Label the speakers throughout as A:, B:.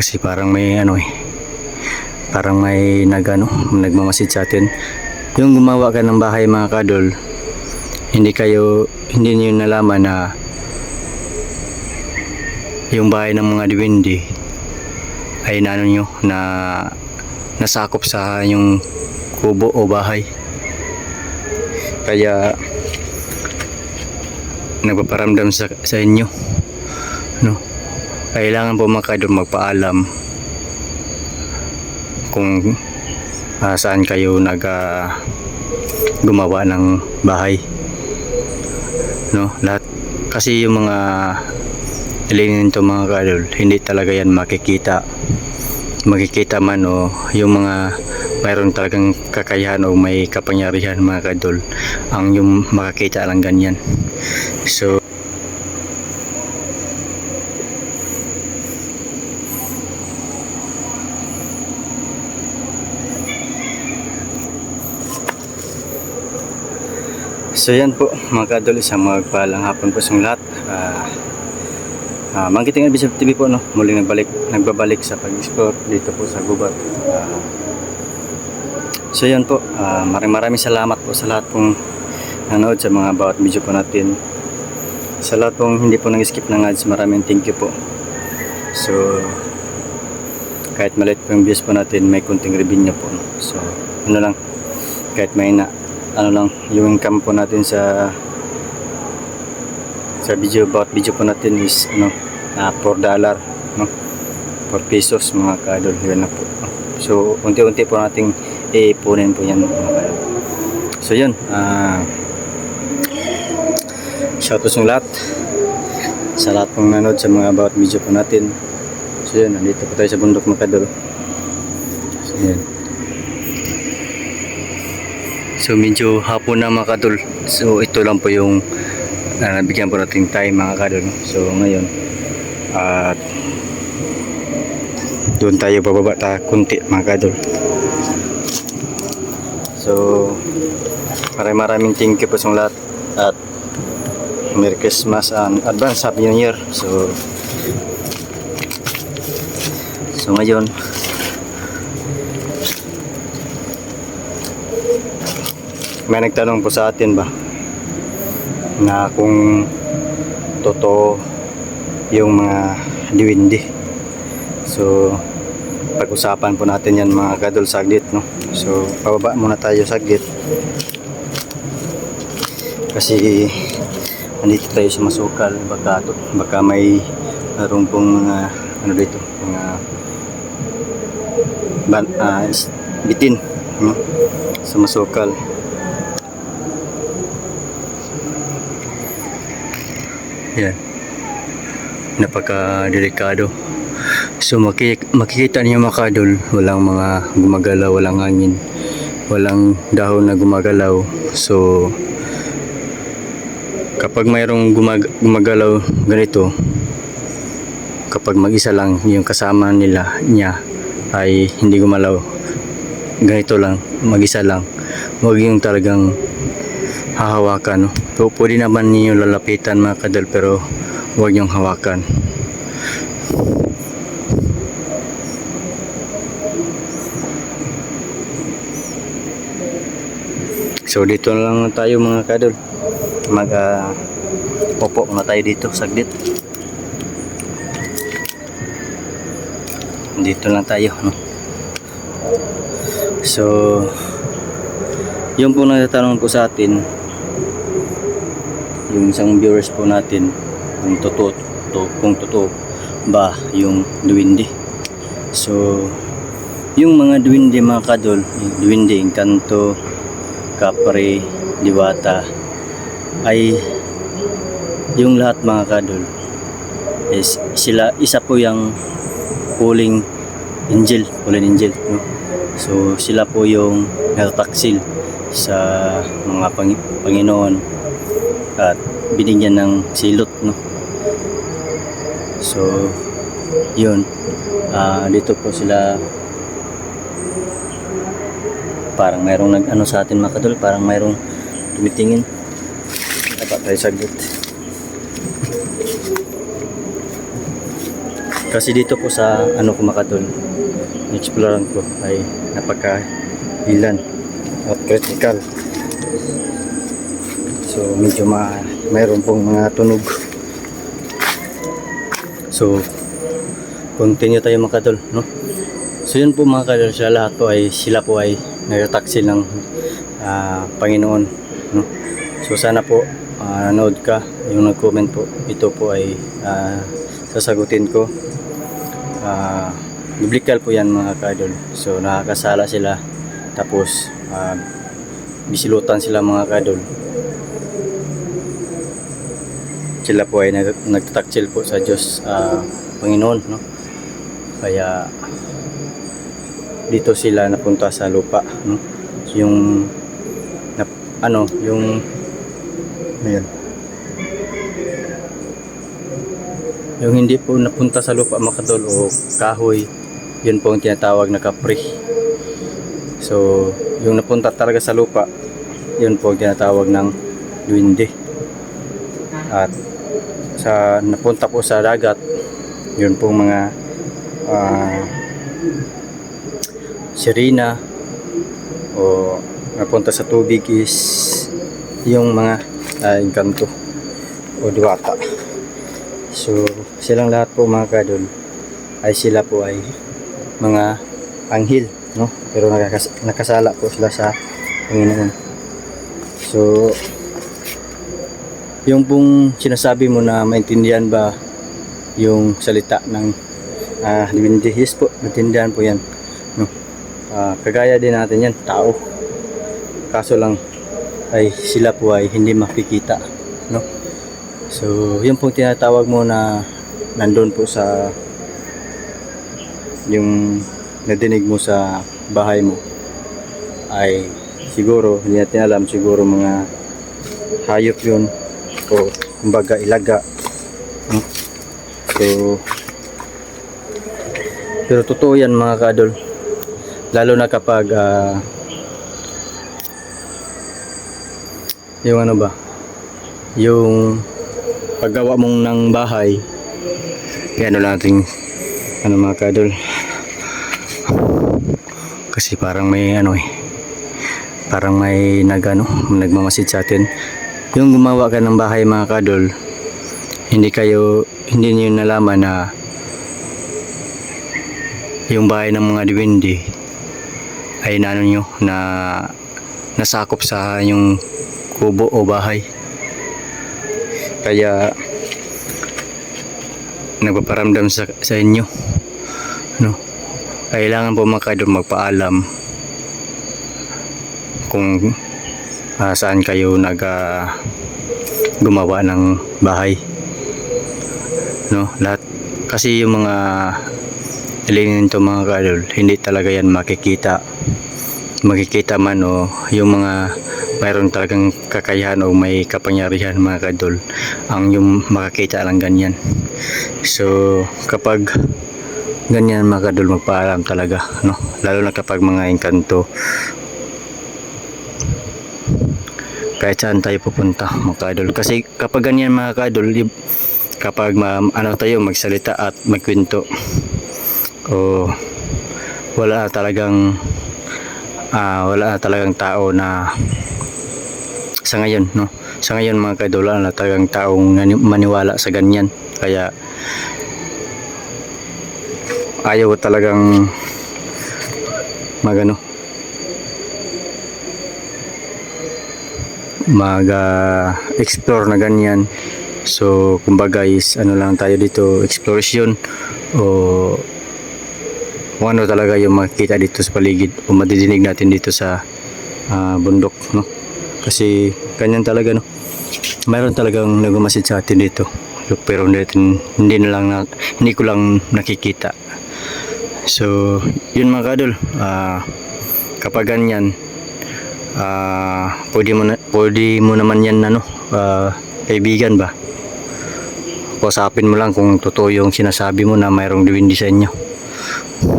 A: Kasi parang may parang may nagmamasid sa atin. Yung gumawa ka ng bahay mga kadol, hindi niyo nalaman na yung bahay ng mga diwindi ay nasakop sa yung kubo o bahay. Kaya nagpaparamdam sa inyo, no? Kailangan po mga kadol magpaalam kung saan kayo gumawa ng bahay, no? Lahat kasi yung mga linin to mga kadol, hindi talaga yan makikita man o yung mga mayroon talagang kakayahan o may kapangyarihan mga kadol ang yung makakita lang ganyan. So yan po mga kadol, isang magpalang hapon po sa lahat. Mangkiting Bisip TV po, no? Muling nagbabalik sa pag-explore dito po sa gubat. So yan po, maraming salamat po sa lahat pong nanood sa mga bawat video po natin. Sa lahat pong hindi po nag-skip ng ads, maraming thank you po. So kahit maliit po yung views po natin, may kunting revenue po, no? So kahit may yung income po natin sa bawat video po natin is $4, no? 4 pesos mga kadol, yun na po. So unti-unti po nating iipunin po yan mga kadol. So yun, shoutout sa lahat pong nanood sa mga bawat video po natin. So yun, nandito po tayo sa bundok mga kadol. So yun, so medyo hapon na mga kadol. So ito lang po yung nabigyan po natin time mga kadol. So ngayon doon tayo bababa kunti mga kadol. So maraming thank you po sa lahat at Merry Christmas and advance Happy New Year. So ngayon may nagtanong po sa atin ba na kung totoo yung mga diwindi. So pag-usapan po natin yan mga kadol saglit, no? So pababa muna tayo saglit kasi andito tayo sa masukal. Baka may mayroong pong mga dito, mga bitin, no? Sa masukal. Yan, napaka-delikado. So makikita niyo mga kadol, walang mga gumagalaw, walang hangin, walang dahon na gumagalaw. So kapag mayroong gumagalaw ganito, kapag mag-isa lang yung kasama niya ay hindi gumalaw, ganito lang, mag-isa lang, huwag yung talagang hahawakan, no? So, pwede naman niyo lalapitan mga kadol, pero huwag yung hawakan. So dito na lang tayo mga kadol, upo na tayo dito saglit. Dito lang tayo, no? So yung po nagtatanong po sa atin, yung isang viewers po natin, kung totoo ba yung diwindi. So yung mga diwindi mga kadol, diwindi, engkanto, kapre, diwata, ay yung lahat mga kadol is isa po yung fallen angel, no? So sila po yung natataksil sa mga Panginoon at binigyan ng silot, no? So yun, dito po sila, parang mayroong nag-ano sa atin mga kadol, parang mayroong tumitingin. Dapat tayo saglit. Kasi dito po sa ano ko mga kadol, exploran ko ay napaka-ilan at critical. So medyo mayroon pong mga tunog. So continue tayo mga kadol, no? So yun po mga kadol, sa lahat po ay sila po ay nagtataksil ng Panginoon, no? So sana po nanood ka, yung nag-comment po, ito po ay sasagutin ko. Biblical po yan mga kadol. So nakakasala sila, tapos bisilutan sila mga kadol. Sila po ay nagtataksil po sa Diyos, Panginoon, no? Kaya dito sila napunta sa lupa, no? Yung yung ayun, yung hindi po napunta sa lupa mga kadol o kahoy, yun po ang tinatawag na kapre. So yung napunta talaga sa lupa, yun po ang tinatawag ng duwende. At sa napunta po sa dagat, yun po mga sirena, o napunta sa tubig is yung mga engkanto o diwata. So silang lahat po mga kadol ay sila po ay mga anghel, no? Pero nakasala po sila sa Panginoon. So yung pong sinasabi mo na maintindihan ba yung salita ng diwindi, yes po, maintindihan po yan, no? Kagaya din natin yan, tao. Kaso lang ay sila po ay hindi makikita, no? So yun pong tinatawag mo na nandun po sa yung nadinig mo sa bahay mo ay siguro, hindi natin alam, siguro mga hayop yun o kumbaga ilaga, no? So pero totoo yan mga kadol, lalo na kapag yung ano ba, yung paggawa mong ng bahay, kaya ano natin mga kadol, kasi parang may parang may nagmamasid sa atin. Yung gumawa ka ng bahay mga kadol, hindi niyo nalaman na yung bahay ng mga diwindi ay nasakop sa yung kubo o bahay. Kaya nagpaparamdam sa inyo, no? Kailangan po mga kadol magpaalam kung saan kayo gumawa ng bahay, no? Lahat kasi yung mga ilinin to mga kadol, hindi talaga yan makikita man, o yung mga mayroon talagang kakayahan o may kapangyarihan mga kadol ang yung makakita lang ganyan. So kapag ganyan mga kadol, magpaalam talaga, no? Lalo na kapag mga engkanto, kahit saan tayo pupunta mga kadol. Kasi kapag ganyan mga kadol, kapag tayo magsalita at magkwento, o wala talagang tao na sa ngayon, no? Sa ngayon mga kadol, wala na talagang taong maniwala sa ganyan. Kaya ayaw talagang explore na ganyan. So kumbaga is lang tayo dito, exploration, o kung ano talaga yung makikita dito sa paligid o madidinig natin dito sa bundok, no? Kasi ganyan talaga, no? Mayroon talagang nagmamasid sa atin dito, pero hindi ko lang nakikita. So yun mga kadol, kapag ganyan, pwede mo naman yan kaibigan ba, kausapin mo lang kung totoo yung sinasabi mo na mayroong diwindi sa inyo.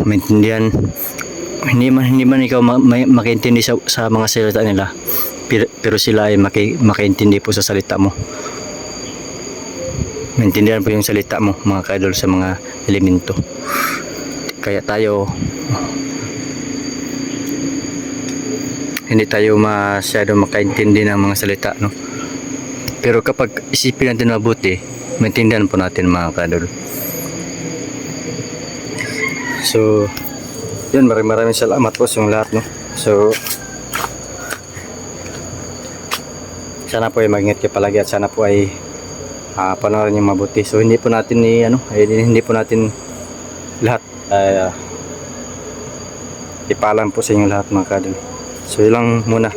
A: Maintindihan, hindi man ikaw makaintindi sa mga salita nila, pero sila ay makaintindi po sa salita mo. maintindihan po yung salita mo mga ka-idol sa mga elemento. Kaya tayo hindi tayo masyado makaintindi ng mga salita, no? Pero kapag isipin natin mabuti, maintindihan po natin mga ka-idol. So yun, maraming salamat po sa yung lahat, no? So sana po ay mag-ingat kayo palagi at sana po ay panoorin niyo mabuti. So hindi po natin hindi po natin lahat ipaalam po sa inyo lahat mga ka-idol. So yun lang muna.